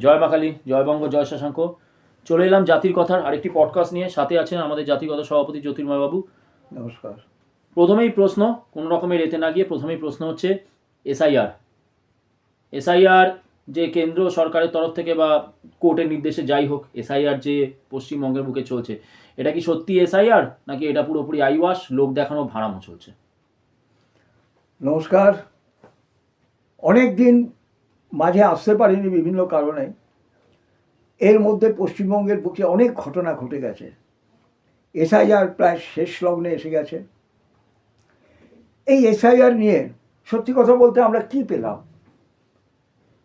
জয় মা কালী, জয় বঙ্গ, জয় শশাঙ্ক। চলে এলাম জাতির কথার আরেকটি পডকাস্ট নিয়ে। সাথে আছেন আমাদের জাতির কথা সভাপতি জ্যোতির্ময় বাবু। নমস্কার। প্রথমেই প্রশ্ন, কোনো রকমের এতে না গিয়ে প্রথমেই প্রশ্ন হচ্ছে এসআইআর যে কেন্দ্র সরকারের তরফ থেকে বা কোর্টের নির্দেশে যাই হোক, এসআইআর যে পশ্চিমবঙ্গের বুকে চলছে, এটা কি সত্যি এসআইআর নাকি এটা পুরোপুরি আইওয়াশ, লোক দেখানো, ভাড়ামো চলছে? নমস্কার। অনেক দিন মাঝে আসতে পারিনি বিভিন্ন কারণে। এর মধ্যে পশ্চিমবঙ্গের বুকে অনেক ঘটনা ঘটে গেছে। এসআইআর প্রায় শেষ লগ্নে এসে গেছে। এই এসআইআর নিয়ে সত্যি কথা বলতে আমরা কি পেলাম?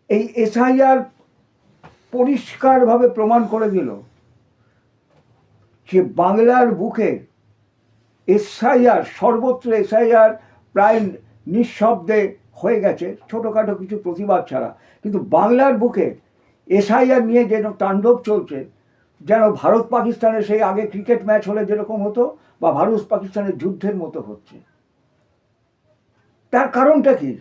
এই এসআইআর পরিষ্কারভাবে প্রমাণ করে দিল যে বাংলার বুকে এসআইআর, সর্বত্র এসআইআর প্রায় নিঃশব্দে হয়ে গেছে, ছোটোখাটো কিছু প্রতিবাদ ছাড়া। কিন্তু বাংলার বুকে এসআইআর নিয়ে যেন তাণ্ডব চলছে, যেন ভারত পাকিস্তানের সেই আগে ক্রিকেট ম্যাচ হলে যেরকম হতো বা ভারত পাকিস্তানের যুদ্ধের মতো হচ্ছে। তার কারণটা কি?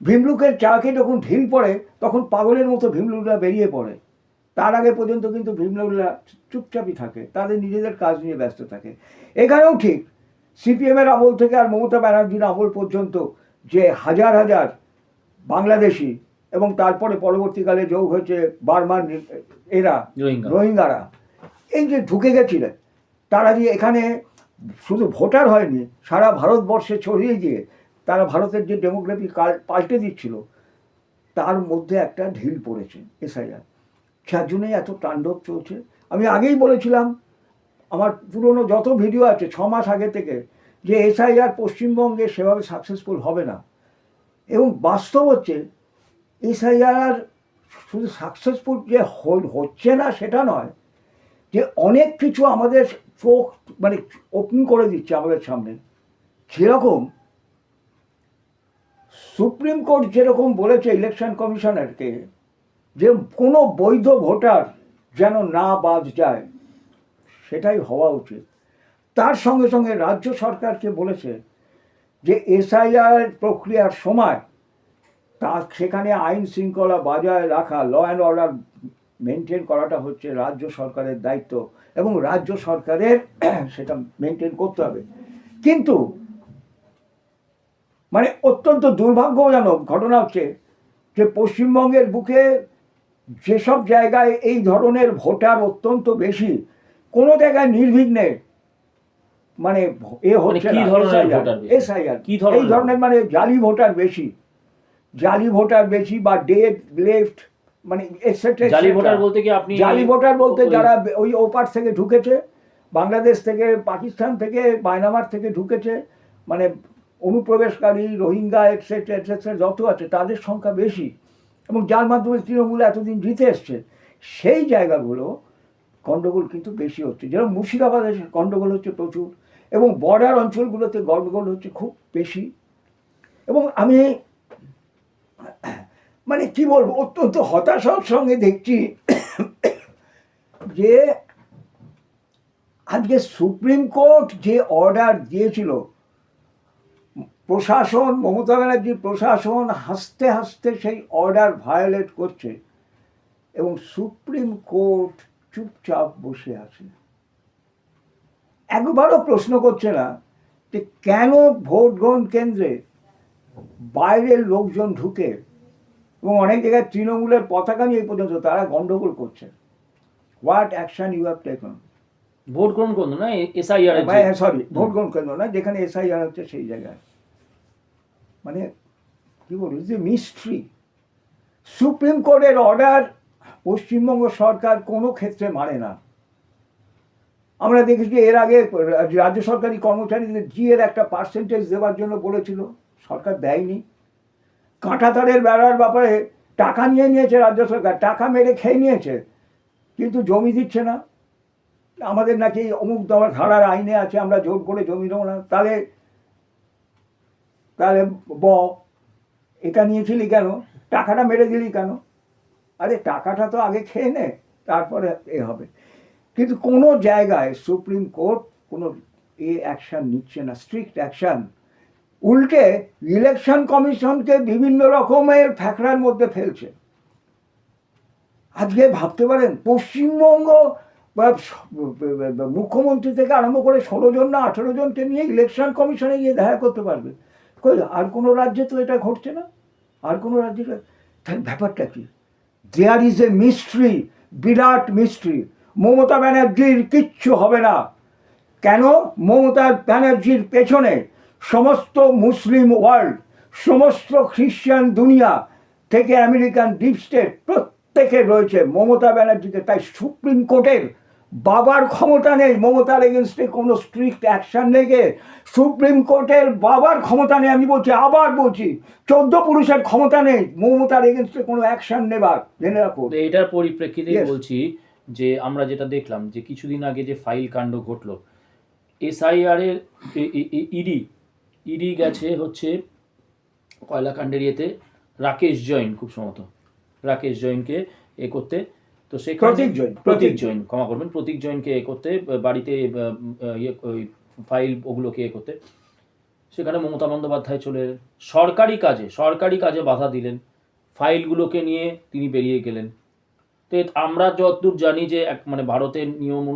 ভিমলুকের চাকে যখন ঢিল পড়ে তখন পাগলের মতো ভিমলুকরা বেরিয়ে পড়ে। তার আগে পর্যন্ত কিন্তু ভিমলুকরা চুপচাপই থাকে, তাদের নিজেদের কাজ নিয়ে ব্যস্ত থাকে। এখানেও ঠিক সিপিএমের আমল থেকে আর মমতা ব্যানার্জির আমল পর্যন্ত যে হাজার হাজার বাংলাদেশি এবং তারপরে পরবর্তীকালে যোগ হয়েছে বার্মান এরা, রোহিঙ্গারা, এই যে ঢুকে গেছিলেন, তারা যে এখানে শুধু ভোটার হয়নি, সারা ভারতবর্ষে ছড়িয়ে দিয়ে তারা ভারতের যে ডেমোগ্রাফি পাল্টে দিচ্ছিল, তার মধ্যে একটা ঢিল পড়েছে এসআইআর। যার জন্যই এত তাণ্ডব চলছে। আমি আগেই বলেছিলাম, আমার পুরনো যত ভিডিও আছে 6 মাস আগে থেকে, যে এসআইআর পশ্চিমবঙ্গে সেভাবে সাকসেসফুল হবে না। এবং বাস্তব হচ্ছে এসআইআর শুধু সাকসেসফুল যে হচ্ছে না সেটা নয়, যে অনেক কিছু আমাদের চোখ মানে ওপেন করে দিচ্ছে আমাদের সামনে। যেরকম সুপ্রিম কোর্ট যেরকম বলেছে ইলেকশন কমিশনারকে যে কোনো বৈধ ভোটার যেন না বাদ যায়, সেটাই হওয়া উচিত। তার সঙ্গে সঙ্গে রাজ্য সরকারকে বলেছে যে এসআইআর প্রক্রিয়ার সময় সেখানে আইন শৃঙ্খলা বজায় রাখা, ল অ্যান্ড অর্ডার মেনটেন করাটা হচ্ছে রাজ্য সরকারের দায়িত্ব এবং রাজ্য সরকারের সেটা মেনটেন করতে হবে। কিন্তু মানে অত্যন্ত দুর্ভাগ্যজনক ঘটনা হচ্ছে যে পশ্চিমবঙ্গের বুকে যেসব জায়গায় এই ধরনের ভোটার অত্যন্ত বেশি, কোনো জায়গায় নির্বিঘ্নে মানে এ হচ্ছে এসআইআর এই ধরনের মানে জালি ভোটার বেশি, বা ডেড লেফট, মানে জালি ভোটার বলতে কি আপনি? জালি ভোটার বলতে যারা ওই ওপার থেকে ঢুকেছে, বাংলাদেশ থেকে, পাকিস্তান থেকে, মায়ানমার থেকে ঢুকেছে, মানে অনুপ্রবেশকারী, রোহিঙ্গা এটসেট্রা এটসেট্রা যত আছে তাদের সংখ্যা বেশি, এবং যার মাধ্যমে তৃণমূল এতদিন জিতে এসছে, সেই জায়গাগুলো গণ্ডগোল কিন্তু বেশি হচ্ছে। যেরকম মুর্শিদাবাদে গণ্ডগোল হচ্ছে প্রচুর, এবং বর্ডার অঞ্চলগুলোতে গণ্ডগোল হচ্ছে খুব বেশি। এবং আমি মানে কি বলবো, অত্যন্ত হতাশার সঙ্গে দেখছি যে আজকে সুপ্রিম কোর্ট যে অর্ডার দিয়েছিল, প্রশাসন, মমতা ব্যানার্জির প্রশাসন হাসতে হাসতে সেই অর্ডার ভায়োলেট করছে এবং সুপ্রিম কোর্ট চুপচাপ বসে আছে। একবারও প্রশ্ন করছে না যে কেন ভোট গ্রহণ কেন্দ্রে বাইরের লোকজন ঢুকে, এবং অনেক জায়গায় তৃণমূলের পতাকা নিয়ে পর্যন্ত তারা গন্ডগোল করছে। What action you have taken? ভোট গ্রহণ কেন্দ্র না, এসআইআর, সরি, ভোট গ্রহণ কেন্দ্র না, যেখানে এসআইআর হচ্ছে সেই জায়গায়। মানে কি বলবো, যে মিস্ট্রি। সুপ্রিম কোর্টের অর্ডার পশ্চিমবঙ্গ সরকার কোনো ক্ষেত্রে মানে না। আমরা দেখেছি এর আগে রাজ্য সরকারি কর্মচারীদের জিএর একটা পার্সেন্টেজ দেওয়ার জন্য বলেছিল, সরকার দেয়নি। কাঁটাতারের বেড়ার ব্যাপারে টাকা নিয়েছে রাজ্য সরকার, টাকা মেরে খেয়ে নিয়েছে, কিন্তু জমি দিচ্ছে না। আমাদের নাকি অমুক ধারার আইনে আছে, আমরা জোর করে জমি দেবো না। তাহলে এটা নিয়েছিলি কেন? টাকাটা মেরে দিলি কেন? আরে টাকাটা তো আগে খেয়ে নে, তারপরে এ হবে। কিন্তু কোনো জায়গায় সুপ্রিম কোর্ট কোনো অ্যাকশান নিচ্ছে না, স্ট্রিক্ট অ্যাকশান। উল্টে ইলেকশন কমিশনকে বিভিন্ন রকমের ফ্যাকড়ার মধ্যে ফেলছে। আজকে ভাবতে পারেন পশ্চিমবঙ্গ বা মুখ্যমন্ত্রী থেকে আরম্ভ করে 16 জন না 18 জনকে নিয়ে ইলেকশন কমিশনে গিয়ে দেখা করতে পারবে। কই আর কোনো রাজ্যে তো এটা ঘটছে না, আর কোনো রাজ্যে। তাহলে ব্যাপারটা কি? দেয়ার ইজ এ মিস্ট্রি, বিরাট মিস্ট্রি। মমতা ব্যানার্জির কিচ্ছু হবে না। কেন? মমতা ব্যানার্জির পেছনে সমস্ত মুসলিম ওয়ার্ল্ড, সমস্ত খ্রিশ্চান দুনিয়া থেকে আমেরিকান ডিপ স্টেট প্রত্যেকে রয়েছে মমতা ব্যানার্জিকে। তাই সুপ্রিম কোর্টের বাবার ক্ষমতা নেই মমতার এগেনস্টে কোনো স্ট্রিক্ট অ্যাকশন নেগে। সুপ্রিম কোর্টের বাবার ক্ষমতা নেই, আমি বলছি, আবার বলছি, 14 পুরুষের ক্ষমতা নেই মমতার এগেনস্টে কোনো অ্যাকশন নেবার, জেনে রাখো। তো এটার পরিপ্রেক্ষিতেই Yes. বলছি যে আমরা যেটা দেখলাম যে কিছুদিন আগে যে ফাইল কাণ্ড ঘটলো, এসআইআর এর ইডি গেছে হচ্ছে কয়লাকাণ্ডের ইয়েতে রাকেশ জৈন, খুব সম্ভবত রাকেশ জৈনকে এ করতে। তো সেখানে প্রতীক জৈন, ক্ষমা করবেন, প্রতীক জৈনকে এ করতে, বাড়িতে ইয়ে ওই ফাইল ওগুলোকে এ করতে। সেখানে মমতা বন্দ্যোপাধ্যায় চলে এলেন, সরকারি কাজে বাধা দিলেন, ফাইলগুলোকে নিয়ে তিনি বেরিয়ে গেলেন। তো আমরা যতদূর জানি যে মানে ভারতের নিয়ম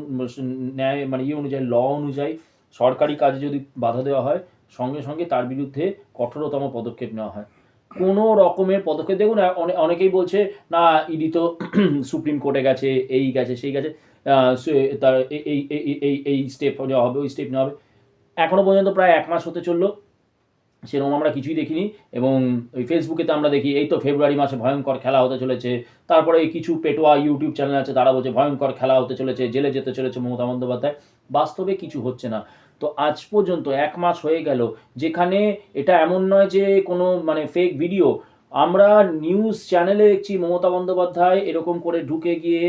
ন্যায় মানে অনুযায়ী, ল অনুযায়ী সরকারি কাজে যদি বাধা দেওয়া হয় সঙ্গে সঙ্গে তার বিরুদ্ধে কঠোরতম পদক্ষেপ নেওয়া হয়। কোনো রকমের পদক্ষেপ, দেখুন অনেকেই বলছে না ইডি তো সুপ্রিম কোর্টে গেছে, এই গেছে সেই গেছে, তার এই স্টেপ নেওয়া হবে, ওই স্টেপ নেওয়া হবে। এখনো পর্যন্ত প্রায় 1 মাস হতে চললো, সেরকম আমরা কিছুই দেখিনি। এবং ওই ফেসবুকেতে আমরা দেখি এই তো ফেব্রুয়ারি মাসে ভয়ঙ্কর খেলা হতে চলেছে, তারপরে এই কিছু পেটোয়া ইউটিউব চ্যানেল আছে তারা বলছে ভয়ঙ্কর খেলা হতে চলেছে, জেলে যেতে চলেছে মমতা বন্দ্যোপাধ্যায়। বাস্তবে কিছু হচ্ছে না। তো আজ পর্যন্ত 1 মাস হয়ে গেল, যেখানে এটা এমন নয় যে কোনো মানে ফেক ভিডিও, আমরা নিউজ চ্যানেলে দেখছি মমতা বন্দ্যোপাধ্যায় এরকম করে ঢুকে গিয়ে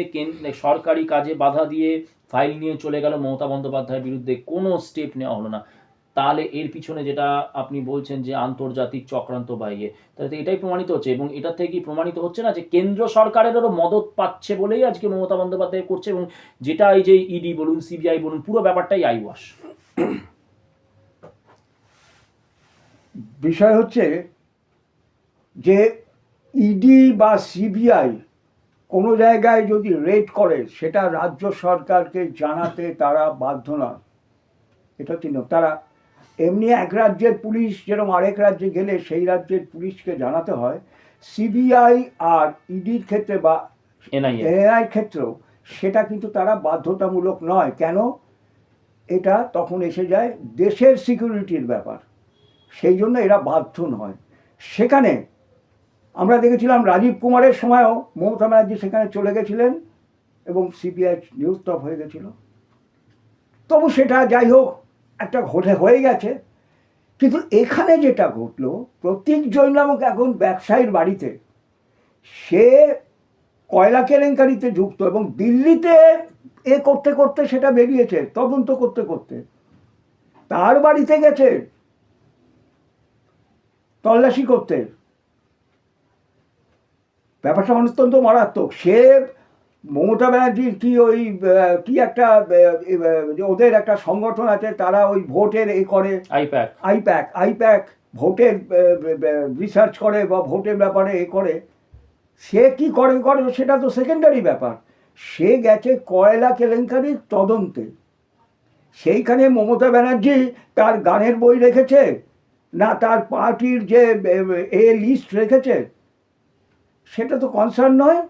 সরকারি কাজে বাধা দিয়ে ফাইল নিয়ে চলে গেল, মমতা বন্দ্যোপাধ্যায়ের বিরুদ্ধে কোনো স্টেপ নেওয়া হলো না। তাহলে এর পিছনে যেটা আপনি বলছেন যে আন্তর্জাতিক চক্রান্ত বা ইয়ে, তাহলে তো এটাই প্রমাণিত হচ্ছে। এবং এটা থেকে কি প্রমাণিত হচ্ছে না যে কেন্দ্র সরকারেরও মদত পাচ্ছে বলেই আজকে মমতা বন্দ্যোপাধ্যায় করছে, এবং যেটা এই যে ইডি বলুন সিবিআই বলুন পুরো ব্যাপারটাই আইওয়াশ। বিষয় হচ্ছে যে ইডি বা সিবিআই কোনো জায়গায় যদি রেড করে সেটা রাজ্য সরকারকে জানাতে তারা বাধ্য নয়। এটা তারা এমনি এক রাজ্যের পুলিশ যেরকম আরেক রাজ্যে গেলে সেই রাজ্যের পুলিশকে জানাতে হয়, সিবিআই আর ইডির ক্ষেত্রে বা এনআই ক্ষেত্রেও সেটা কিন্তু তারা বাধ্যতামূলক নয়। কেন? এটা তখন এসে যায় দেশের সিকিউরিটির ব্যাপার, সেই জন্য এরা বাধ্য নয়। সেখানে আমরা দেখেছিলাম রাজীব কুমারের সময়ও মমতা ব্যানার্জি সেখানে চলে গেছিলেন এবং সিবিআই নিরুত্তর হয়ে গেছিল। তবু সেটা যাই হোক একটা হয়ে গেছে। কিন্তু এখানে যেটা ঘটলো, প্রতীক জৈন নামক এখন ব্যবসায়ীর বাড়িতে সে কয়লা কেলেঙ্কারিতে যুক্ত, এবং দিল্লিতে এ করতে করতে সেটা বেরিয়েছে, তদন্ত করতে করতে তার বাড়িতে গেছে তল্লাশি করতে। ব্যাপারটা অত্যন্ত মারাত্মক। সে মমতা ব্যানার্জির কি একটা ওদের একটা সংগঠন আছে, তারা ওই ভোটের এ করে, আইপ্যাক ভোটের রিসার্চ করে বা ভোটের ব্যাপারে এ করে। সে কি করে সেটা তো সেকেন্ডারি ব্যাপার। সে গেছে কয়লা কেলেঙ্কারির তদন্তে। সেইখানে মমতা ব্যানার্জি তার গানের বই রেখেছে না তার পার্টির যে লিস্ট রেখেছে সেটা তো কনসার্ন নয়।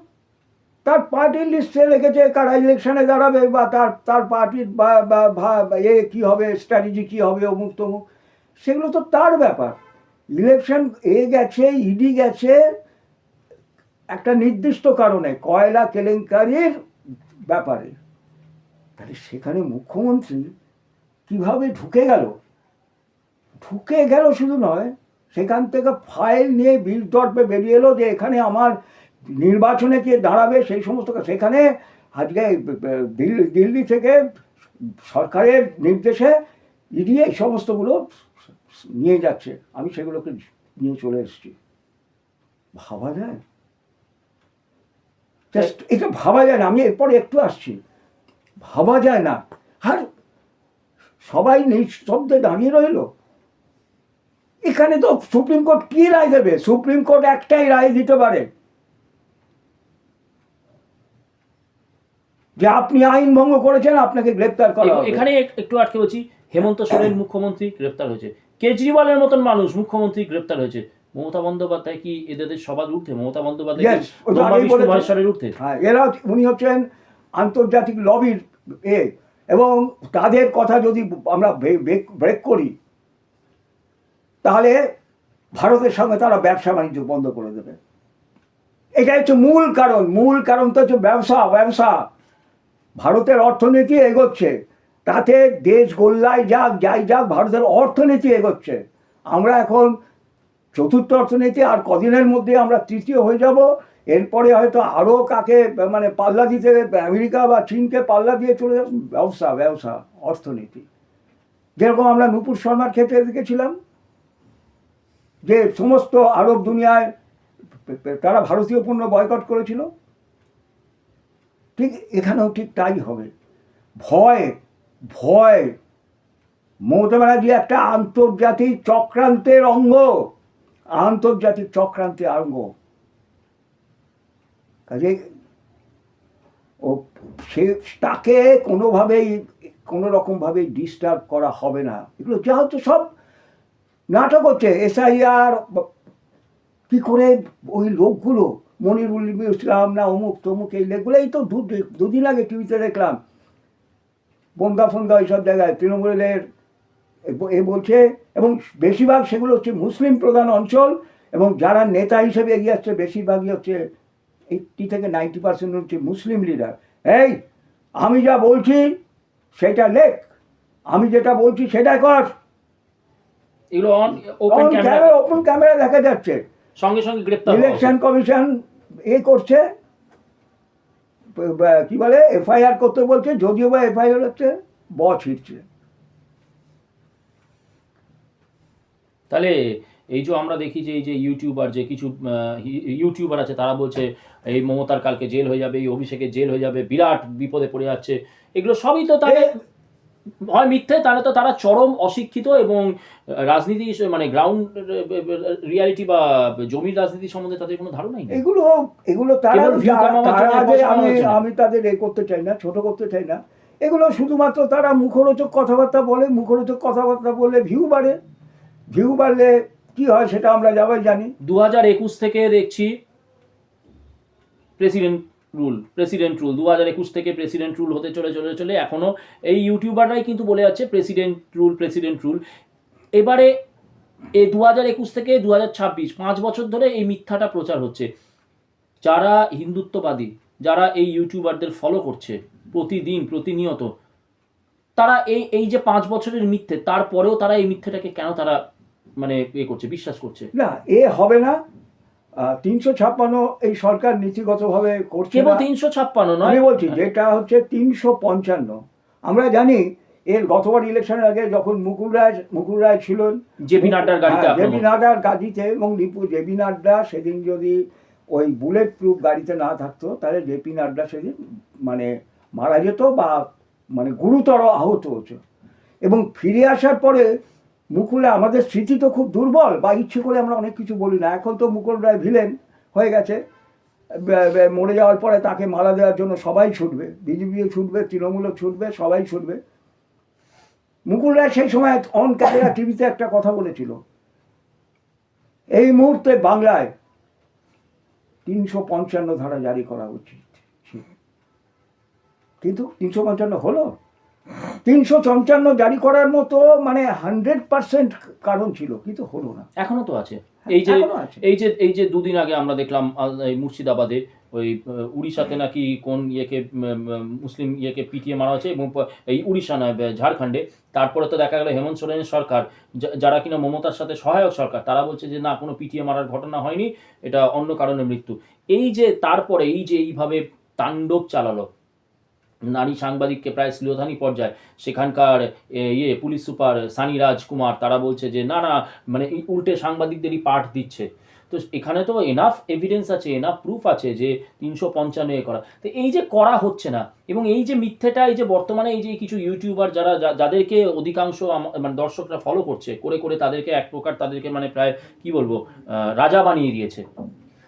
তার পার্টির লিস্টে রেখেছে কারা ইলেকশনে দাঁড়াবে বা তার পার্টির বা কী হবে, স্ট্র্যাটেজি কী হবে, অমুক তমুক, সেগুলো তো তার ব্যাপার। ইলেকশন গেছে, ইডি গেছে একটা নির্দিষ্ট কারণে, কয়লা কেলেঙ্কারির ব্যাপারে। তাহলে সেখানে মুখ্যমন্ত্রী কিভাবে ঢুকে গেল শুধু নয়, সেখান থেকে ফাইল নিয়ে বিল দর্পে বেরিয়ে এলো যে এখানে আমার নির্বাচনে কে দাঁড়াবে সেই সমস্ত। সেখানে আজকে দিল্লি থেকে সরকারের নির্দেশে ইডি এই সমস্তগুলো নিয়ে যাচ্ছে, আমি সেগুলোকে নিয়ে চলে এসেছি। ভাবা যায়? জাস্ট এটা ভাবা যায় না। আমি এরপরে একটু আসছি, ভাবা যায় না। আর সবাই নিঃশব্দে দাঁড়িয়ে রইল। এখানে তো সুপ্রিম কোর্ট কি রায় দেবে? সুপ্রিম কোর্ট একটাই রায় দিতে পারে, যে আপনি আইন ভঙ্গ করেছেন, আপনাকে গ্রেপ্তার করা হবে। এখানে একটু আটকে বলছি, হেমন্ত সোরেন মুখ্যমন্ত্রী গ্রেপ্তার হয়েছে, কেজরিওয়ালের মতন মানুষ মুখ্যমন্ত্রী গ্রেপ্তার হয়েছে, মমতা বন্দ্যোপাধ্যায় কি এদের সবার ঊর্ধ্বে? মমতা বন্দ্যোপাধ্যায় Yes, কি ওটা ব্রহ্মা আগেই বিষ্ণু বলেছি। মহেশ্বরের ঊর্ধ্বে? হ্যাঁ, উনি হচ্ছেন আন্তর্জাতিক লবির এবং তাদের কথা যদি আমরা ব্রেক করি তাহলে ভারতের সঙ্গে তারা ব্যবসা বাণিজ্য বন্ধ করে দেবে। এটা হচ্ছে মূল কারণ। মূল কারণ তো হচ্ছে ব্যবসা। ভারতের অর্থনীতি এগোচ্ছে, তাতে দেশ গোল্লায় যাই যাক, ভারতের অর্থনীতি এগোচ্ছে। আমরা এখন চতুর্থ অর্থনীতি, আর কদিনের মধ্যে আমরা তৃতীয় হয়ে যাব। এরপরে হয়তো আরও কাকে মানে পাল্লা দিতে, আমেরিকা বা চীনকে পাল্লা দিয়ে চলে যাব। ব্যবসা অর্থনীতি। যেরকম আমরা নূপুর শর্মার ক্ষেত্রে দেখেছিলাম যে সমস্ত আরব দুনিয়ায় তারা ভারতীয় পণ্য বয়কট করেছিল, ঠিক এখানেও ঠিক তাই হবে। ভয় মমতা ব্যানার্জি একটা আন্তর্জাতিক চক্রান্তের অঙ্গ, কাজে তাকে কোনো রকমভাবেই ডিস্টার্ব করা হবে না। এগুলো যা হচ্ছে সব নাটক হচ্ছে। SIR কি করে ওই লোকগুলো, মনিরুল ইসলাম না অমুক তমুক, এই লোকগুলো, এই তো দুদিন আগে টিভিতে দেখলাম বনগা এইসব জায়গায় তৃণমূলের বলছে, এবং বেশিরভাগ সেগুলো হচ্ছে মুসলিম প্রধান অঞ্চল, এবং যারা নেতা হিসেবে এগিয়ে আসছে বেশিরভাগই হচ্ছে 80 থেকে 90% হচ্ছে মুসলিম লিডার। এই আমি যা বলছি সেটা লেখ, আমি যেটা বলছি সেটা কর। এগুলো ওপেন ক্যামেরা দেখা যাচ্ছে। সঙ্গে সঙ্গে গ্রেপ্তার। ইলেকশন কমিশন করছে, কি বলে, FIR করতে বলছে, যদিও বা FIR হচ্ছে ছিটছে। তাহলে এই যে আমরা দেখি যে এই যে ইউটিউবার, যে কিছু ইউটিউবার আছে, তারা বলছে এই মমতার কালকে জেল হয়ে যাবে, এই অভিষেকের জেল হয়ে যাবে, বিরাট বিপদে পড়ে যাচ্ছে। এগুলো সবই তো তাহলে হয় মিথ্যে, তাহলে তো তারা চরম অশিক্ষিত এবং রাজনীতি মানে গ্রাউন্ড রিয়ালিটি বা জমির রাজনীতি সম্বন্ধে তাদের কোনো ধারণাই নেই। এগুলো আমি তাদের করতে চাই না, ছোট করতে চাই না। এগুলো শুধুমাত্র তারা মুখরোচক কথাবার্তা বলে ভিউ বাড়লে কি হয় সেটা আমরা সবাই জানি। 2021 থেকে দেখছি প্রেসিডেন্ট রুল 2021 থেকে প্রেসিডেন্ট রুল হতে চলে এখনো এই ইউটিউবাররাই কিন্তু বলে যাচ্ছে প্রেসিডেন্ট রুল। এবারে এই 2021 থেকে 2026 5 বছর ধরে এই মিথ্যাটা প্রচার হচ্ছে। যারা হিন্দুত্ববাদী, যারা এই ইউটিউবারদের ফলো করছে প্রতিদিন প্রতিনিয়ত, তারা এই যে 5 বছরের মিথ্যে, তারপরেও তারা এই মিথ্যেটাকে কেন তারা মানে করছে, বিশ্বাস করছে না? হবে না। 356 এই সরকার নীতিগতভাবে করছে। কেবল 356 নয়, আমি বলছি যেটা হচ্ছে 355। আমরা জানি এর গতবার ইলেকশনের আগে যখন মুকুল রায় ছিলেন জেপি নাড্ডার গাড়িতে, এবং জেপি নাড্ডা সেদিন যদি ওই বুলেট প্রুফ গাড়িতে না থাকতো তাহলে জেপি নাড্ডা সেদিন মানে মারা যেত বা মানে গুরুতর আহত হতো। এবং ফিরে আসার পরে আমাদের স্মৃতি তো খুব দুর্বল, বা ইচ্ছে করে আমরা অনেক কিছু বলি না। এখন তো মুকুল রায় ভিলেন হয়ে গেছে, মরে যাওয়ার পরে তাকে মালা দেওয়ার জন্য সবাই ছুটবে, বিজেপিও ছুটবে, তৃণমূলও ছুটবে, সবাই ছুটবে। মুকুল রায় সেই সময় অন ক্যামেরা টিভিতে একটা কথা বলেছিল, এই মুহূর্তে বাংলায় 355 ধারা জারি করা উচিত। কিন্তু 355 হলো? 355 জারি করার মতো মানে 100% কারণ ছিল, কিন্তু হলো না। এখনো তো আছে। এই যে দুদিন আগে আমরা দেখলাম মুর্শিদাবাদে ওই উড়িষ্যাতে নাকি কোন মুসলিম পিটিয়ে মারা হয়েছে, এবং এই উড়িষ্যা নয়, ঝাড়খণ্ডে। তারপরে তো দেখা গেল হেমন্ত সোরেনের সরকার, যারা কিনা মমতার সাথে সহায়ক সরকার, তারা বলছে যে না, কোনো পিটিয়ে মারার ঘটনা হয়নি, এটা অন্য কারণে মৃত্যু। এই যে তারপরে এইভাবে তাণ্ডব চালালো, নারী সাংবাদিককে প্রায় শ্লীলতাহানি পর্যায়ে, সেখানকার পুলিশ সুপার সানি রাজকুমার, তারা বলছে যে না মানে উল্টে সাংবাদিকদেরই পাঠ দিচ্ছে। তো এখানে তো এনাফ এভিডেন্স আছে, এনাফ প্রুফ আছে যে 355 করা। তো এই যে করা হচ্ছে না, এবং এই যে মিথ্যেটা, এই যে বর্তমানে এই যে কিছু ইউটিউবার যাদেরকে অধিকাংশ মানে দর্শকরা ফলো করছে, করে তাদেরকে এক প্রকার তাদেরকে মানে প্রায় কি বলবো রাজা বানিয়ে দিয়েছে।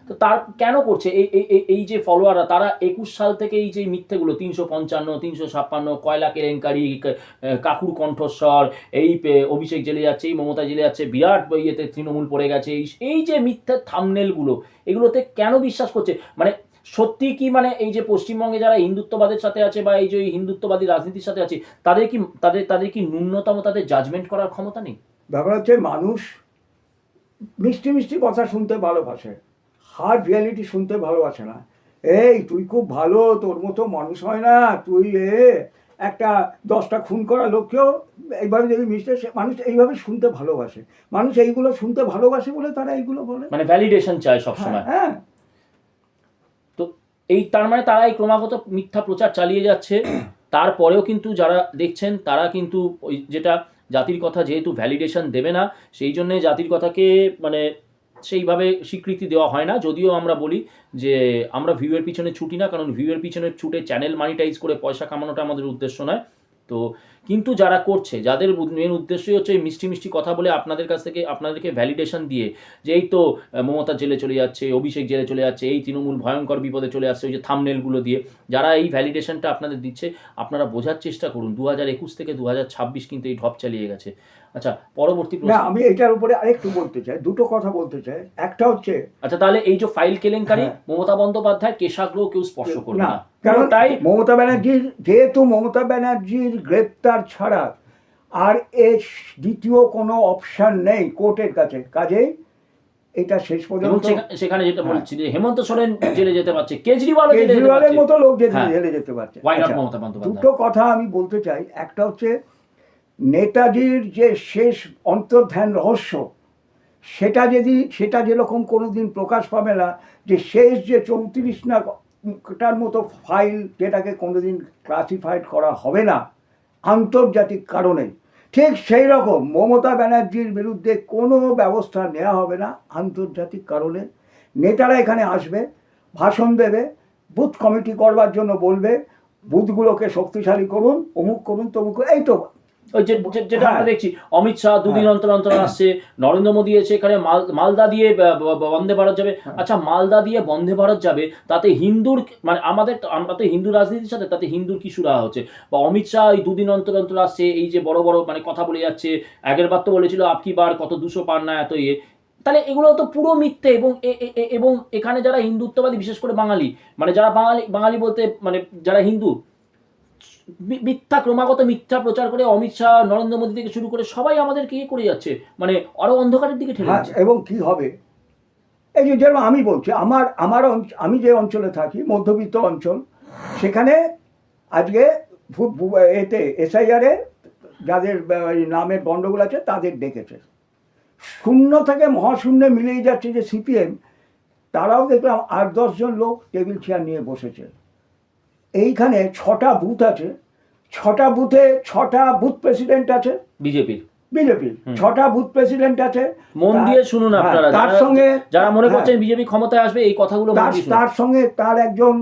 তো তার কেন করছে এই যে ফলোয়াররা, তারা 21 সাল থেকে এই যে মিথ্যেগুলো 355, 356, কয়লা কেলেঙ্কারি, কাকুর কণ্ঠস্বর, এই অভিষেক জেলে যাচ্ছে, এই মমতা জেলে যাচ্ছে, বিরাট ইয়েতে তৃণমূল পড়ে গেছে, এই যে মিথ্যের থাম্বনেলগুলো, এগুলোতে কেন বিশ্বাস করছে? মানে সত্যি কি মানে এই যে পশ্চিমবঙ্গে যারা হিন্দুত্ববাদের সাথে আছে বা এই যে হিন্দুত্ববাদী রাজনীতির সাথে আছে, তাদের কি ন্যূনতম তাদের জাজমেন্ট করার ক্ষমতা নেই? ব্যাপার হচ্ছে মানুষ মিষ্টি মিষ্টি কথা শুনতে ভালোবাসে, হার্ড রিয়ালিটি শুনতে ভালোবাসে না। এই তুই খুব ভালো, তোর মতো মানুষ হয় না, তুই একটা 10টা খুন করা লোককেও এইভাবে যদি মিশতে, মানুষ এইভাবে শুনতে ভালোবাসে। মানুষ এইগুলো শুনতে ভালোবাসে বলে তারা এইগুলো বলে, মানে ভ্যালিডেশন চায় সবসময়। হ্যাঁ। তো এই তার মানে তারা এই ক্রমাগত মিথ্যা প্রচার চালিয়ে যাচ্ছে। তারপরেও কিন্তু যারা দেখছেন তারা কিন্তু ওই যেটা জাতির কথা যেহেতু ভ্যালিডেশন দেবে না, সেই জন্যে জাতির কথাকে মানে সেইভাবে স্বীকৃতি দেওয়া হয় না। যদিও আমরা বলি যে আমরা ভিউয়ের পিছনে ছুটি না, কারণ ভিউয়ের পিছনে ছুটে চ্যানেল মানিটাইজ করে পয়সা কামানোটা আমাদের উদ্দেশ্য নয়। তো কিন্তু যারা করছে, যাদের মেন উদ্দেশ্যই হচ্ছে এই মিষ্টি মিষ্টি কথা বলে আপনাদের কাছ থেকে আপনাদেরকে ভ্যালিডেশন দিয়ে যে এই তো মমতা জেলে চলে যাচ্ছে, অভিষেক জেলে চলে যাচ্ছে, এই তৃণমূল ভয়ঙ্কর বিপদে চলে আসছে, ওই যে থাম্বনেলগুলো দিয়ে যারা এই ভ্যালিডেশনটা আপনাদের দিচ্ছে, আপনারা বোঝার চেষ্টা করুন 2021 থেকে 2026 কিন্তু এই ঢপ চালিয়ে গেছে। আচ্ছা, পরবর্তী না, আমি এটার উপরে আরেকটু বলতে চাই, দুটো কথা বলতে চাই। একটা হচ্ছে, আচ্ছা তাহলে এই যে ফাইল কেলেঙ্কারি, হ্যাঁ, মমতা বন্দ্যোপাধ্যায় কেশাগ্রহ কেউ স্পর্শ করবে না, কারণ তাই মমতা ব্যানার্জির, যেহেতু মমতা ব্যানার্জির গ্রেপ্তার ছাড়া আর এর দ্বিতীয় কোনো অপশন নেই কোর্টের কাছে, কাজেই এটা শেষ পর্যন্ত। সেখানে যেটা বলছি যে হেমন্ত সোরেন জেলে যেতে পারছে, কেজরিওয়ালের মতো লোক জেলে যেতে পারছে। দুটো কথা আমি বলতে চাই। একটা হচ্ছে নেতাজির যে শেষ অন্তর্ধান রহস্য, সেটা যেরকম কোনোদিন প্রকাশ পাবে না, যে শেষ যে 34টার মতো ফাইল যেটাকে কোনোদিন ক্লাসিফাইড করা হবে না আন্তর্জাতিক কারণে, ঠিক সেই রকম মমতা ব্যানার্জির বিরুদ্ধে কোনো ব্যবস্থা নেওয়া হবে না আন্তর্জাতিক কারণে। নেতারা এখানে আসবে, ভাষণ দেবে, বুথ কমিটি করবার জন্য বলবে, বুথগুলোকে শক্তিশালী করুন, অমুক করুন, তমুক করুন, এই তো ওই যেটা আমরা দেখছি অমিত শাহ দুদিন অন্তর অন্তর আসছে, নরেন্দ্র মোদী এসে এখানে মালদা দিয়ে বন্দে ভারত যাবে। আচ্ছা, মালদা দিয়ে বন্দে ভারত যাবে, তাতে হিন্দুর মানে আমরা তো হিন্দু রাজনীতির সাথে, তাতে হিন্দুর কি সুরা হচ্ছে? বা অমিত শাহ এই দুদিন অন্তর অন্তর আসছে, এই যে বড় বড় মানে কথা বলে যাচ্ছে, আগের বার তো বলেছিল আপকি বার কত 200 পার না এত ইয়ে, তাহলে এগুলো তো পুরো মিথ্যে। এবং এখানে যারা হিন্দুত্ববাদী, বিশেষ করে বাঙালি, মানে যারা বাঙালি বলতে মানে যারা হিন্দু, ক্রমাগত মিথ্যা প্রচার করে অমিত শাহ, নরেন্দ্র মোদী থেকে শুরু করে সবাই আমাদেরকে ইয়ে করে যাচ্ছে, মানে আরো অন্ধকারের দিকে ঠেলে যাচ্ছে। এবং কি হবে, এই যে যেরকম আমি বলছি, আমি যে অঞ্চলে থাকি, মধ্যবিত্ত অঞ্চল, সেখানে আজকে এতে SIR-এ যাদের নামের গণ্ডগোল আছে তাদের ডেকেছে, শূন্য থেকে মহাশূন্যে মিলিয়ে যাচ্ছে যে CPM, তারাও দেখলাম 8-10 জন লোক টেবিল চেয়ার নিয়ে বসেছে। এইখানে 6টা বুথ আছে, 6টা বুথে 6টা বুথ প্রেসিডেন্ট আছে বিজেপির 6টা বুথ প্রেসিডেন্ট আছে। মন দিয়ে শুনুন আপনারা, তার সঙ্গে যারা মনে করছেন বিজেপি ক্ষমতায় আসবে, এই কথাগুলো তার সঙ্গে তার একজন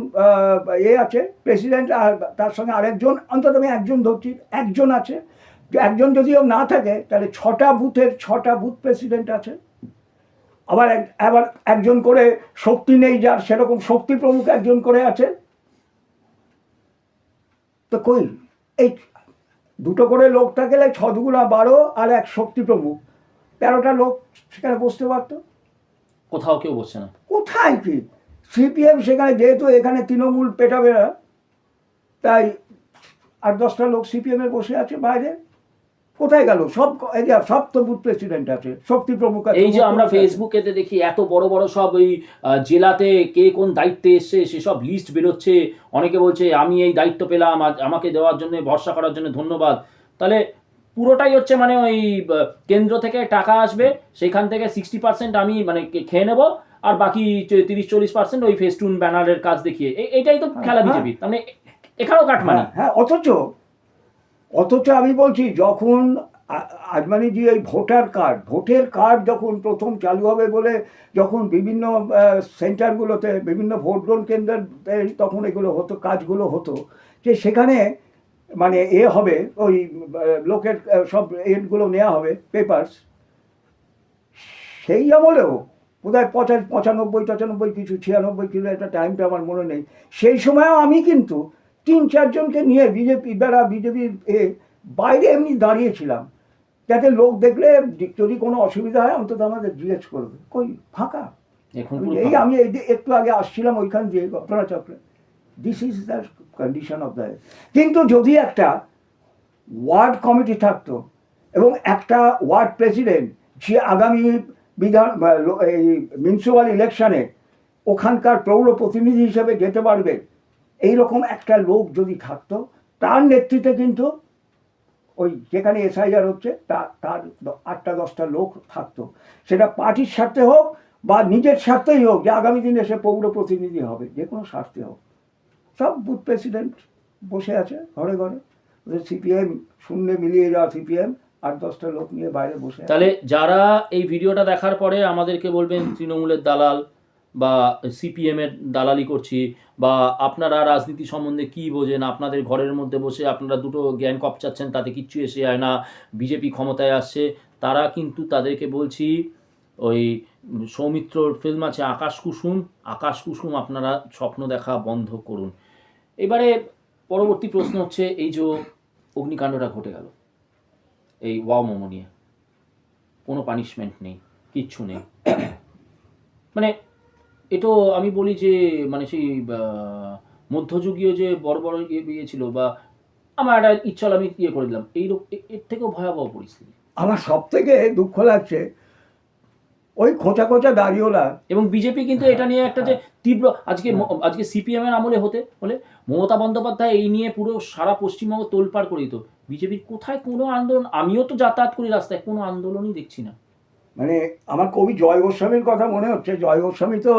আছে প্রেসিডেন্ট, আর তার সঙ্গে আরেকজন, অন্তত আমি একজন ধরছি, একজন আছে। একজন যদিও না থাকে তাহলে 6টা বুথের 6টা বুথ প্রেসিডেন্ট আছে। আবার একজন করে শক্তি নেই যার, সেরকম শক্তি প্রমুখ একজন করে আছে। তো কই এই দুটো করে লোক থাকলে 6 দুগুণা 12 আর এক শক্তি প্রমুখ, 13টা লোক সেখানে বসতে পারতো। কোথাও কেউ বসছে না। কোথায় কি CPM সেখানে, যেহেতু এখানে তৃণমূল পেটাবে না, তাই 8-10টা লোক CPM এ বসে আছে বাইরে। কোথায় গেল সব তো বুথ প্রেসিডেন্ট আছে, শক্তি প্রমুখ আছে। এই যে আমরা ফেসবুকেতে দেখি এত বড় বড় সব ওই জেলাতে কে কোন দায়িত্বে এসছে সেসব লিস্ট বেরোচ্ছে, অনেকে বলছে আমি এই দায়িত্ব পেলাম, আমাকে দেওয়ার জন্য, ভরসা করার জন্য ধন্যবাদ। তাহলে পুরোটাই হচ্ছে মানে ওই কেন্দ্র থেকে টাকা আসবে, সেখান থেকে 60% আমি মানে খেয়ে নেবো, আর বাকি 30-40% ওই ফেস্টুন ব্যানারের কাজ দেখিয়ে, এটাই তো খেলা বিজেপি। মানে এখানেও কাটমানি। হ্যাঁ, অথচ আমি বলছি, যখন আজমানিজি এই ভোটের কার্ড যখন প্রথম চালু হবে বলে, যখন বিভিন্ন সেন্টারগুলোতে, বিভিন্ন ভোট গ্রহণ কেন্দ্রে তখন এগুলো হতো, কাজগুলো হতো, যে সেখানে মানে হবে ওই লোকের সব এগুলো নেওয়া হবে পেপারস, সেই আমলেও বোধহয় 95 কিছু 96 কিলো, একটা টাইমটা আমার মনে নেই। সেই সময়ও আমি কিন্তু 3-4 জনকে নিয়ে বিজেপির বাইরে এমনি দাঁড়িয়েছিলাম, যাতে লোক দেখলে যদি কোনো অসুবিধা হয় অন্তত আমাদের জিজ্ঞেস করবে। কই ফাঁকা। আমি একটু আগে আসছিলাম ওইখান দিয়ে ঘটনাচক্রে। This is the condition of the. কিন্তু যদি একটা ওয়ার্ড কমিটি থাকতো এবং একটা ওয়ার্ড প্রেসিডেন্ট, যে আগামী এই মিউনিসিপ্যাল ইলেকশনে ওখানকার পৌর প্রতিনিধি হিসেবে যেতে পারবে, এইরকম একটা লোক যদি থাকতো, তার নেতৃত্বে কিন্তু ওই যেখানে এসআইআর হচ্ছে তার 8-10টা লোক থাকতো, সেটা পার্টির স্বার্থে হোক বা নিজের স্বার্থেই হোক, যে আগামী দিনে সে পৌর প্রতিনিধি হবে, যে কোনো স্বার্থে হোক। সব বুথ প্রেসিডেন্ট বসে আছে ঘরে ঘরে, সিপিএম শূন্যে মিলিয়ে যাওয়া সিপিএম 8-10টা লোক নিয়ে বাইরে বসে। তাহলে যারা এই ভিডিওটা দেখার পরে আমাদেরকে বলবেন তৃণমূলের দালাল বা সিপিএম এর দালালি করছি, বা আপনারা রাজনীতি সম্বন্ধে কি বোঝেন, আপনাদের ঘরের মধ্যে বসে আপনারা দুটো জ্ঞান কপচাচ্ছেন, তাতে কিচ্ছু এসে যায় না, বিজেপি ক্ষমতায় আসছে, তারা কিন্তু তাদেরকে বলছি ওই সৌমিত্রর ফিল্ম আছে আকাশ কুসুম, আপনারা স্বপ্ন দেখা বন্ধ করুন। এবারে পরবর্তী প্রশ্ন হচ্ছে, এই যে অগ্নিকাণ্ডটা ঘটে গেল এই ওয়াও মোমো নিয়ে, কোনো পানিশমেন্ট নেই, কিচ্ছু নেই, মানে এটো আমি বলি যে মানে সেই মধ্যযুগীয় যে বড় বড় ইয়ে ছিল, বা আমার একটা ইচ্ছা হলো আমি ইয়ে করে দিলাম, এর থেকেও ভয়াবহ পরিস্থিতি। আমার সব থেকে দুঃখ লাগছে ওই খোঁচা দাঁড়িয়েওলা, এবং বিজেপি কিন্তু এটা নিয়ে একটা যে তীব্র আজকে সিপিএম এর আমলে হলে মমতা বন্দ্যোপাধ্যায় এই নিয়ে পুরো সারা পশ্চিমবঙ্গ তোলপাড় করে দিত। বিজেপির কোথায় কোনো আন্দোলন, আমিও তো যাতায়াত করি রাস্তায়, কোনো আন্দোলনই দেখছি না। মানে আমার কবি জয় গোস্বামীর কথা মনে হচ্ছে। জয় গোস্বামী তো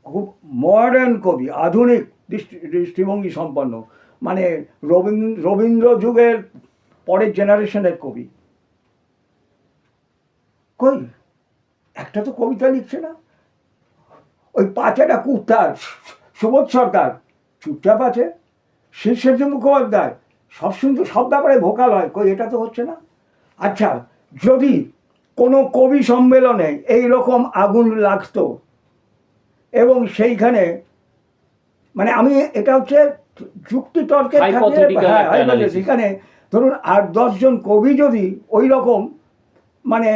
খুব মডার্ন কবি, আধুনিক দৃষ্টিভঙ্গি সম্পন্ন, মানে রবীন্দ্র যুগের পরের জেনারেশনের কবি। কই একটা তো কবিতা লিখছে না। ওই পাঁচেটা কুত্তার সুবোধ সরকার চুপচাপ আছে, শীর্ষেন্দু মুখোপাধ্যায় সব ব্যাপারে ভোকাল হয়, কই এটা তো হচ্ছে না। আচ্ছা, যদি কোনো কবি সম্মেলনে এই রকম আগুন লাগতো এবং সেইখানে, মানে আমি এটা হচ্ছে যুক্তিতর্কের সেখানে ধরুন 8-10 জন কবি যদি ওই রকম মানে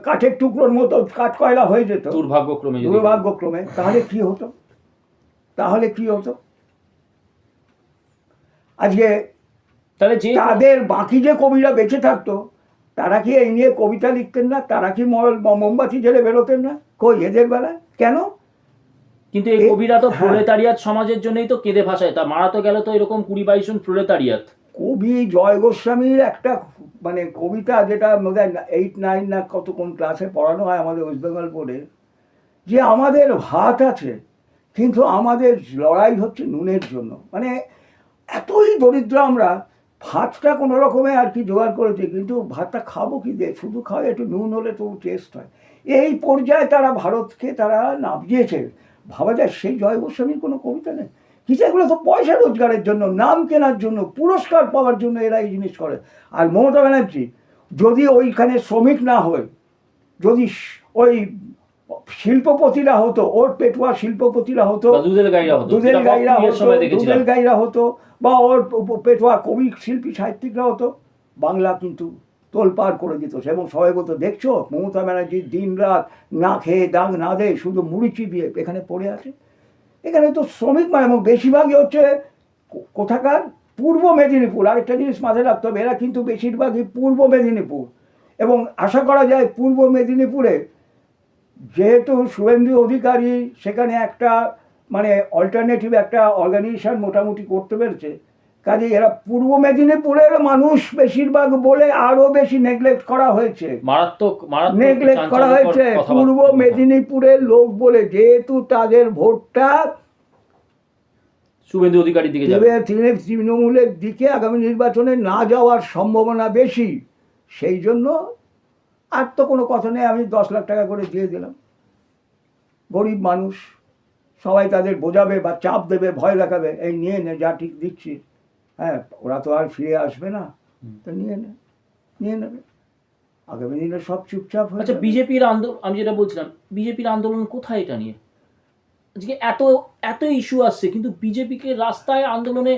কাঠের টুকরোর মতো কাঠ কয়লা হয়ে যেত দুর্ভাগ্যক্রমে, তাহলে কি হতো আজকে? তাহলে যে তাদের বাকি যে কবিরা বেঁচে থাকতো, তারা কি এই নিয়ে কবিতা লিখতেন না? তারা কি মোমবাতি জেলে বেরোতেন না? কই এদের বেলায় কেন? কিন্তু এই কবিরা তো প্রলেতারিয়াত সমাজের জন্যই তো কেঁদে ভাষায়, তা মারা তো গেল তো এরকম 20-22 জন প্রলেতারিয়াত। কবি জয় গোস্বামীর একটা মানে কবিতা, যেটা 8-9 না কোন ক্লাসে পড়ানো হয় আমাদের ওয়েস্ট বেঙ্গল বোর্ডে, যে আমাদের ভাত আছে কিন্তু আমাদের লড়াই হচ্ছে নুনের জন্য। মানে এতই দরিদ্র আমরা, ভাতটা কোনো রকমে আর কি জোগাড় করেছি, কিন্তু ভাতটা খাবো কি দিয়ে? শুধু খাওয়া, একটু নুন হলে তো টেস্ট হয়। এই পর্যায়ে তারা ভারতকে তারা নামিয়েছে। ভাবা যায় সেই জয় গোস্বামীর কোনো কবিতা নেই কিছু। এগুলো তো পয়সা রোজগারের জন্য, নাম কেনার জন্য, পুরস্কার পাওয়ার জন্য এরা এই জিনিস করে। আর মমতা ব্যানার্জি যদি ওইখানে শ্রমিক না হয়, যদি ওই শিল্পপতিরা হতো, ওর পেটুয়া শিল্পপতিরা হতো, দুধের গাইরা হতো, বা ওর পেটুয়া কবি শিল্পী সাহিত্যিকরা হতো, বাংলা কিন্তু তোলপাড় করে দিত। এবং সবাই বলতো, দেখছো মমতা ব্যানার্জি দিন রাত না খেয়ে দাগ না দেয়, শুধু মুড়ি চিবিয়ে এখানে পড়ে আছে। এখানে তো শ্রমিক এবং বেশিরভাগই হচ্ছে কোথাকার, পূর্ব মেদিনীপুর। আরেকটা জিনিস মাথায় রাখতে হবে, এরা কিন্তু বেশিরভাগই পূর্ব মেদিনীপুর। এবং আশা করা যায় পূর্ব মেদিনীপুরে যেহেতু শুভেন্দু অধিকারী সেখানে একটা মানে অল্টারনেটিভ একটা অর্গানাইজেশন মোটামুটি করতে পেরেছে, কাজে এরা পূর্ব মেদিনীপুরের মানুষ বেশিরভাগ বলে আরো বেশি নেগলেক্ট করা হয়েছে, নেগলেক্ট করা হয়েছে পূর্ব মেদিনীপুরের লোক বলে, যেহেতু তাদের ভোটটা শুভেন্দু অধিকারীর দিকে যাবে, তৃণমূলের দিকে আগামী নির্বাচনে না যাওয়ার সম্ভাবনা বেশি। সেই জন্য আর তো কোনো কথা নেই, আমি 10 লাখ টাকা করে দিয়ে দিলাম। গরিব মানুষ সবাই তাদের বোঝাবে বা চাপ দেবে, ভয় দেখাবে, এই নিয়ে নে, যা ঠিক দিচ্ছি, হ্যাঁ ওরা তো আর ফিরে আসবে না, তো নিয়ে নেবে। আগামী দিনে সব চুপচাপ হয়ে আচ্ছা যাবে। বিজেপির আন্দোলন, আমি যেটা বলছিলাম, বিজেপির আন্দোলন কোথায় এটা নিয়ে? আজকে এত এত ইস্যু আসছে, কিন্তু বিজেপিকে রাস্তায় আন্দোলনে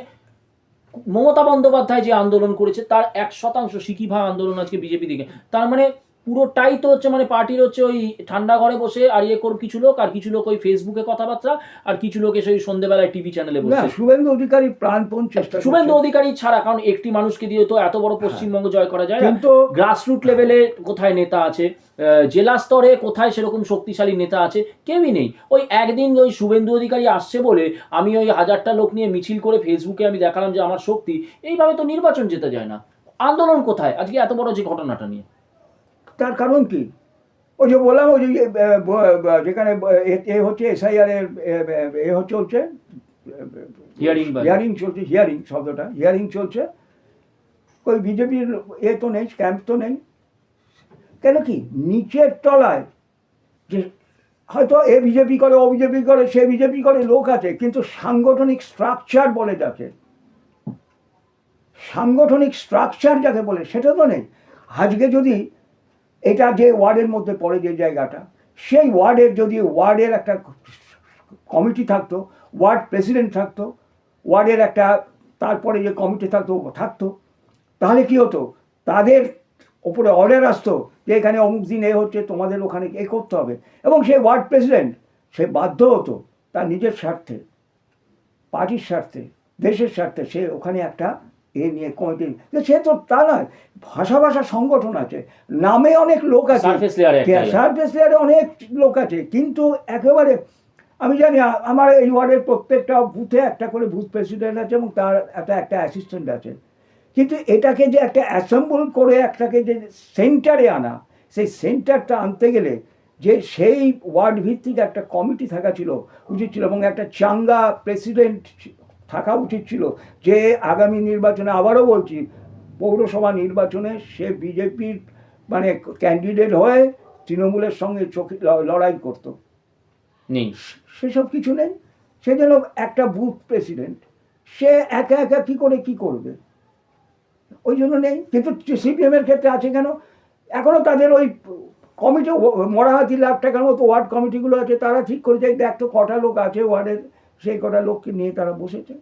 মমতা বন্দ্যোপাধ্যায় যে আন্দোলন করেছে তার 1% সিকিভা আন্দোলন আজকে বিজেপি দিকে, তার মানে পুরোটাই তো হচ্ছে মানে পার্টির হচ্ছে ওই ঠান্ডা ঘরে বসে আর ইয়ে কর কিছু লোক, আর কিছু লোক ওই ফেসবুকে কথাবার্তা, আর কিছু লোক এসে ওই সন্ধ্যেবেলায় টিভি চ্যানেলে না, বসে। শুভেন্দু অধিকারী প্রাণপণ চেষ্টা শুভেন্দু করছে, অধিকারী ছাড়া, কারণ একটি মানুষকে দিয়ে তো এত বড় পশ্চিমবঙ্গ জয় করা যায় না। কিন্তু গ্রাসরুট লেভেলে কোথায় নেতা আছে, জেলা স্তরে কোথায় সেরকম শক্তিশালী নেতা আছে? কেউই নেই। ওই একদিন ওই শুভেন্দু অধিকারী আসছে বলে আমি ওই 1000টা লোক নিয়ে মিছিল করে ফেসবুকে আমি দেখালাম যে আমার শক্তি, এইভাবে তো নির্বাচন যেতে যায় না। আন্দোলন কোথায় আজকে এত বড় যে ঘটনাটা নিয়ে? তার কারণ কি? ওই যে বললাম, ওই যে যেখানে এ হচ্ছে এসআইআর এর চলছে, হিয়ারিং হিয়ারিং চলছে, হিয়ারিং শব্দটা হিয়ারিং চলছে, ওই বিজেপির এ তো নেই, ক্যাম্প তো নেই। কেন কি নিচের তলায় যে হয়তো এ বিজেপি করে, ও বিজেপি করে, সে বিজেপি করে লোক আছে, কিন্তু সাংগঠনিক স্ট্রাকচার বলে যাকে, সাংগঠনিক স্ট্রাকচার যাকে বলে সেটা তো নেই। আজকে যদি এটা যে ওয়ার্ডের মধ্যে পড়ে যে জায়গাটা, সেই ওয়ার্ডের যদি ওয়ার্ডের একটা কমিটি থাকতো, ওয়ার্ড প্রেসিডেন্ট থাকতো, ওয়ার্ডের একটা তারপরে যে কমিটি থাকতো, তাহলে কি হতো? তাদের ওপরে অর্ডার আসতো যে এখানে অমুক দিন এ হচ্ছে, তোমাদের ওখানে এ করতে হবে, এবং সেই ওয়ার্ড প্রেসিডেন্ট সে বাধ্য হতো তার নিজের স্বার্থে, পার্টির স্বার্থে, দেশের স্বার্থে সে ওখানে একটা এ নিয়ে কমিটি, সে তো তা নয়। ভাষা ভাষা সংগঠন আছে, নামে অনেক লোক আছে, সারফেস লেয়ারে সারফেস লেয়ারে অনেক লোক আছে, কিন্তু একেবারে আমি জানি আমার এই ওয়ার্ডের প্রত্যেকটা বুথে একটা করে বুথ প্রেসিডেন্ট আছে এবং তার একটা অ্যাসিস্ট্যান্ট আছে, কিন্তু এটাকে যে একটা অ্যাসেম্বল করে একটাকে যে সেন্টারে আনা, সেই সেন্টারটা আনতে গেলে যে সেই ওয়ার্ড ভিত্তিক একটা কমিটি থাকা উচিত ছিল, এবং একটা চাঙ্গা প্রেসিডেন্ট থাকা উচিত ছিল, যে আগামী নির্বাচনে, আবারও বলছি, পৌরসভা নির্বাচনে সে বিজেপির মানে ক্যান্ডিডেট হয়ে তৃণমূলের সঙ্গে লড়াই করতো। নেই, সেসব কিছু নেই। সেই জন্য একটা বুথ প্রেসিডেন্ট সে একা একা কি করবে, ওই জন্য নেই। কিন্তু সিপিএমের ক্ষেত্রে আছে কেন? এখনও তাদের ওই কমিটি, মরাহাতি লাখ টাকার মতো ওয়ার্ড কমিটিগুলো আছে, তারা ঠিক করেছে দেখ তো কটা লোক আছে ওয়ার্ডের, সেই কটা লোককে নিয়ে তারা বসেছে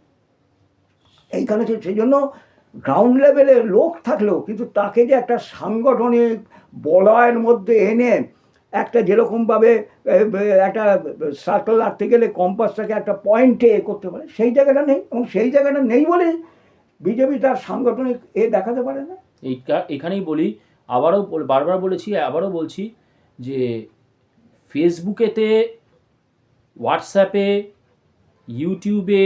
এইখানে। সেই জন্য গ্রাউন্ড লেভেলে লোক থাকলেও কিন্তু তাকে যে একটা সাংগঠনিক বলয়ের মধ্যে এনে একটা যেরকমভাবে একটা সার্কেল রাখতে গেলে কম্পাসটাকে একটা পয়েন্টে করতে পারে, সেই জায়গাটা নেই, এবং সেই জায়গাটা নেই বলে বিজেপি তার সাংগঠনিক দেখাতে পারে না। এখানেই বলি, আবারও বারবার বলেছি, আবারও বলছি যে ফেসবুকেতে, হোয়াটসঅ্যাপে, ইউটিউবে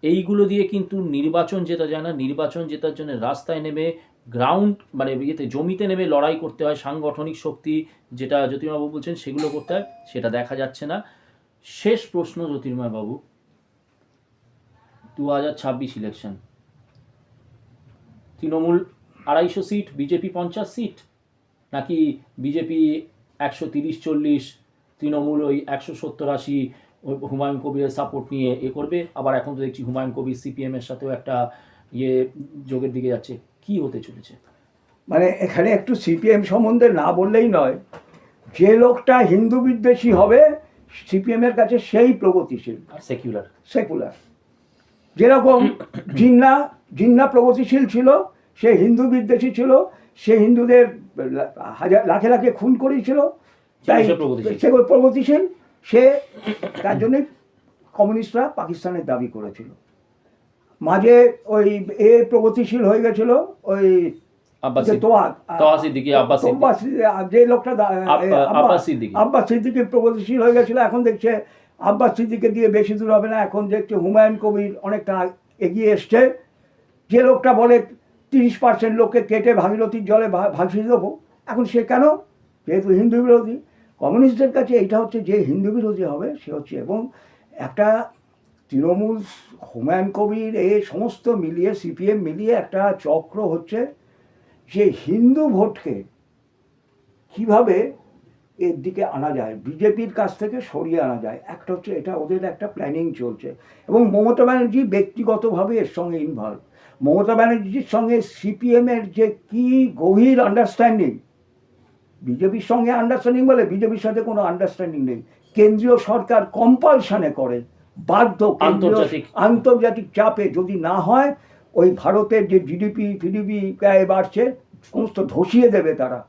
এইগুলো দিয়ে কিন্তু নির্বাচন জেতা যায় না। নির্বাচন জেতার জন্য রাস্তায় নেমে, গ্রাউন্ড মানে ইয়েতে জমিতে নেমে লড়াই করতে হয়, সাংগঠনিক শক্তি যেটা জ্যোতির্ময়বাবু বলছেন সেগুলো করতে হয়, সেটা দেখা যাচ্ছে না। শেষ প্রশ্ন জ্যোতির্ময়বাবু, 2026 election, Trinamool 250 seat, BJP 50 seat, নাকি বিজেপি 130-40, তৃণমূল ওই 170-80 হুমায়ুন কবিরের সাপোর্ট নিয়ে করবে? আবার এখন তো দেখছি হুমায়ুন কবির সিপিএমের সাথেও একটা যোগের দিকে যাচ্ছে। কি হতে চলেছে? মানে এখানে একটু সিপিএম সম্বন্ধে না বললেই নয়, যে লোকটা হিন্দু বিদ্বেষী হবে সিপিএমের কাছে সেই প্রগতিশীল আর সেকুলার। যেরকম জিন্না প্রগতিশীল ছিল, সে হিন্দু বিদ্বেষী ছিল, সে হিন্দুদের লাখে লাখে খুন করেছিল, তাই সে প্রগতিশীল। সে তার জন্যে কমিউনিস্টরা পাকিস্তানের দাবি করেছিল। মাঝে ওই প্রগতিশীল হয়ে গেছিল ওই যে লোকটা আব্বাস সিদ্দিকী প্রগতিশীল হয়ে গেছিল। এখন দেখছে আব্বাস সিদ্দিকীকে দিয়ে বেশি দূর হবে না, এখন দেখছে হুমায়ুন কবির অনেকটা এগিয়ে এসছে। যে লোকটা বলে 30% লোককে কেটে ভাগীরথীর জলে ভাসিয়ে দেবো, এখন সে কেন? যেহেতু হিন্দু বিরোধী। কমিউনিস্টদের কাছে এইটা হচ্ছে, যে হিন্দু বিরোধী হবে সে হচ্ছে, এবং একটা তৃণমূল, হুমায়ুন কবির, এই সমস্ত মিলিয়ে সিপিএম মিলিয়ে একটা চক্র হচ্ছে যে হিন্দু ভোটকে কিভাবে এর দিকে আনা যায়, বিজেপির কাছ থেকে সরিয়ে আনা যায়। একটা হচ্ছে এটা, ওদের একটা প্ল্যানিং চলছে, এবং মমতা ব্যানার্জি ব্যক্তিগতভাবে এর সঙ্গে ইনভলভ। মমতা ব্যানার্জির সঙ্গে সিপিএমের যে কি গভীর আন্ডারস্ট্যান্ডিং, বিজেপির সঙ্গে আন্ডারস্ট্যান্ডিং বলে বিজেপির সাথে কোনো আন্ডারস্ট্যান্ডিং নেই। কেন্দ্রীয় সরকার কম্পালশনে করে, বাধ্য, আন্তর্জাতিক চাপে যদি না হয় ওই ভারতের যে জিডিপি বাড়ছে সমস্ত ধসিয়ে দেবে তারা।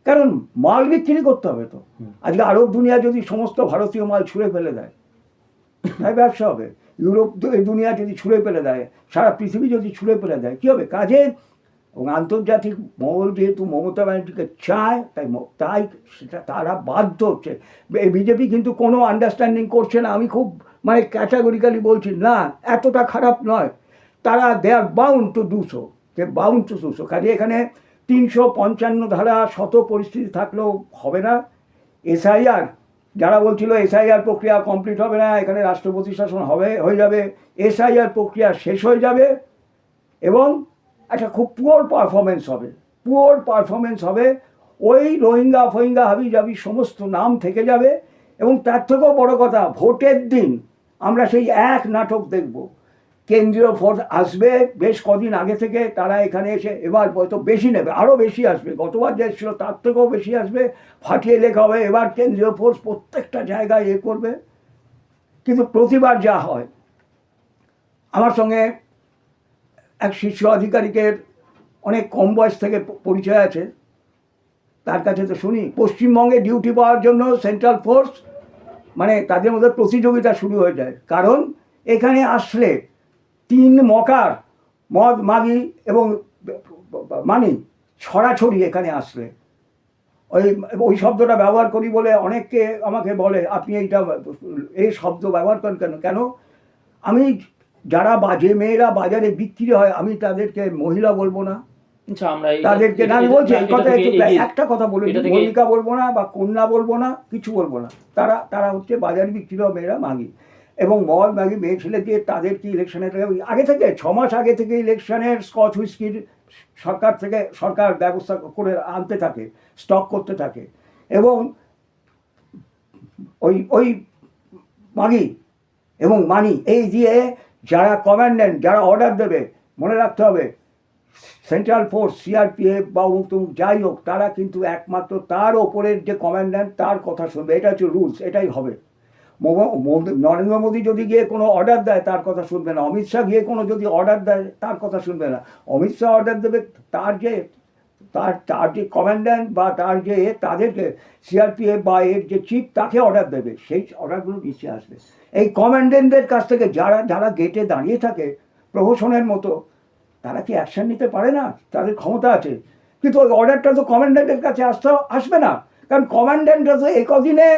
কারণ মাল বিক্রি করতে হবে তো। আজকে আরব দুনিয়া যদি সমস্ত ভারতীয় মাল ছুঁড়ে ফেলে দেয়, তাই ব্যবসা হবে। ইউরোপ দুনিয়া যদি ছুঁড়ে ফেলে দেয়, সারা পৃথিবী যদি ছুঁড়ে ফেলে দেয়, কী হবে? কাজে এবং আন্তর্জাতিক মহল যেহেতু মমতা ব্যানার্জিকে চায়, তাই সেটা তারা বাধ্য হচ্ছে। বিজেপি কিন্তু কোনো আন্ডারস্ট্যান্ডিং করছে না। আমি খুব মানে ক্যাটাগরিক্যালি বলছি না, এতটা খারাপ নয়। তারা they are bound to do so, কাজে এখানে 355 ধারা শত পরিস্থিতি থাকলেও হবে না। এসআইআর, যারা বলছিল এসআইআর প্রক্রিয়া কমপ্লিট হবে না, এখানে রাষ্ট্রপতি শাসন হয়ে যাবে, এসআইআর প্রক্রিয়া শেষ হয়ে যাবে এবং একটা খুব পুয়ার পারফরমেন্স হবে। ওই রোহিঙ্গা ফোহিঙ্গা হাবি জাবি সমস্ত নাম থেকে যাবে। এবং তার থেকেও বড় কথা, ভোটের দিন আমরা সেই এক নাটক দেখব। কেন্দ্রীয় ফোর্স আসবে বেশ কদিন আগে থেকে, তারা এখানে এসে এবার হয়তো বেশি নেবে, আরও বেশি আসবে। গতবার যে এসেছিল তার থেকেও বেশি আসবে, ফাটিয়ে লেখা হবে। এবার কেন্দ্রীয় ফোর্স প্রত্যেকটা জায়গায় করবে। কিন্তু প্রতিবার যা হয়, আমার সঙ্গে এক শীর্ষ আধিকারিকের অনেক কম বয়স থেকে পরিচয় আছে, তার কাছে তো শুনি পশ্চিমবঙ্গে ডিউটি পাওয়ার জন্য সেন্ট্রাল ফোর্স মানে তাদের মধ্যে প্রতিযোগিতা শুরু হয়ে যায়। কারণ এখানে আসলে 3 মকার মদ মাগি এবং মানি ছড়াছড়ি এখানে আসলে ওই শব্দটা ব্যবহার করি বলে অনেককে আমাকে বলে আপনি এই শব্দ ব্যবহার করেন কেন? আমি যারা যে মেয়েরা বাজারে বিক্রি হয় আমি তাদেরকে মহিলা বলবো না, তাদেরকে না, আমি বলছি এই কথা একটা কথা বলে মহিলা বলবো না বা কন্যা বলবো না, কিছু বলবো না। তারা হচ্ছে বাজারে বিক্রি হওয়া মেয়েরা মাগি এবং মদ মাগি মেয়ে ছেলে দিয়ে তাদেরকে ইলেকশনের আগে থেকে 6 মাস আগে থেকে ইলেকশনের স্কচ হুইস্কির সরকার ব্যবস্থা করে আনতে থাকে, স্টক করতে থাকে। এবং ওই মাগি এবং মানি এই দিয়ে যারা কমান্ড্যান্ট, যারা অর্ডার দেবে, মনে রাখতে হবে সেন্ট্রাল ফোর্স, সিআরপিএফ বা অমুক যাই হোক, তারা কিন্তু একমাত্র তার ওপরের যে কমান্ড্যান্ট তার কথা শুনবে। এটা হচ্ছে রুলস, এটাই হবে। নরেন্দ্র মোদী যদি গিয়ে কোনো অর্ডার দেয় তার কথা শুনবে না, অমিত শাহ গিয়ে কোনো যদি অর্ডার দেয় তার কথা শুনবে না। অমিত শাহ অর্ডার দেবে, তার যে কমান্ড্যান্ট বা তার যে তাদেরকে সিআরপিএফ বা এর যে চিফ তাকে অর্ডার দেবে, সেই অর্ডারগুলো নিচে আসবে। এই কমান্ড্যান্টদের কাছ থেকে যারা গেটে দাঁড়িয়ে থাকে প্রহসনের মতো, তারা কি অ্যাকশন নিতে পারে না? তাদের ক্ষমতা আছে, কিন্তু ওই অর্ডারটা তো কমান্ড্যান্টের কাছে আসবে না। কারণ কমান্ড্যান্টরা তো একদিনে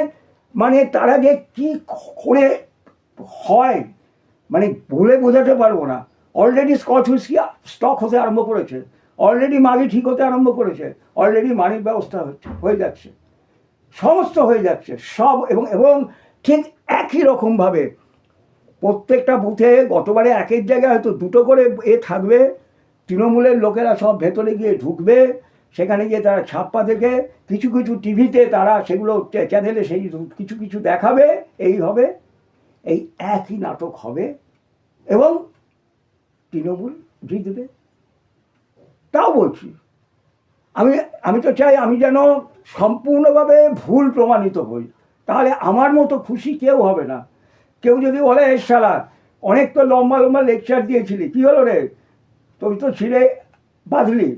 মানে তারা যে কী করে হয় মানে বলে বোঝাতে পারবো না। অলরেডি স্কচ হুইস্কি স্টক হতে আরম্ভ করেছে, অলরেডি মাগি ঠিক হতে আরম্ভ করেছে, অলরেডি মানির ব্যবস্থা হয়ে যাচ্ছে, সমস্ত হয়ে যাচ্ছে সব। এবং ঠিক একই রকমভাবে প্রত্যেকটা বুথে গতবারে একের জায়গায় হয়তো 2টো করে থাকবে। তৃণমূলের লোকেরা সব ভেতরে গিয়ে ঢুকবে, সেখানে গিয়ে তারা ছাপ্পা থেকে কিছু টিভিতে তারা সেগুলো চ্যানেলে সেই কিছু দেখাবে। এই হবে, এই একই নাটক হবে এবং তৃণমূল জিতবে। তাও বলছি আমি তো চাই আমি যেন সম্পূর্ণভাবে ভুল প্রমাণিত হই, তাহলে আমার মতো খুশি কেউ হবে না। কেউ যদি বলে শালা অনেক তো লম্বা লেকচার দিয়েছিলি, কী হলো রে, তুই তো ছিলে বাঁধলি,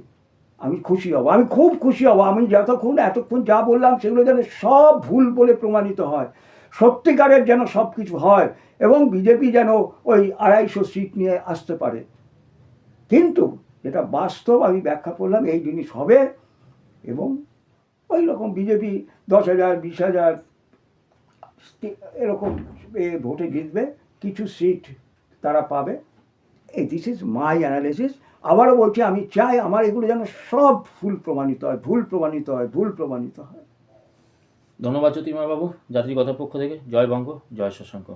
আমি খুশি হব, আমি খুব খুশি হব। আমি এতক্ষণ যা বললাম সেগুলো যেন সব ভুল বলে প্রমাণিত হয়, সত্যিকারের যেন সব কিছু হয় এবং বিজেপি যেন ওই 250 সিট নিয়ে আসতে পারে। কিন্তু যেটা বাস্তব আমি ব্যাখ্যা করলাম, এই জিনিস হবে এবং ওই রকম বিজেপি 10,000 20,000 এরকম ভোটে জিতবে, কিছু সিট তারা পাবে। This is my analysis. আবারও বলছি আমি চাই আমার এগুলো যেন সব ভুল প্রমাণিত হয়। ধন্যবাদ জ্যোতির্ময় বাবু, জাতির কথার পক্ষ থেকে। জয় বঙ্গ, জয় শশাঙ্ক।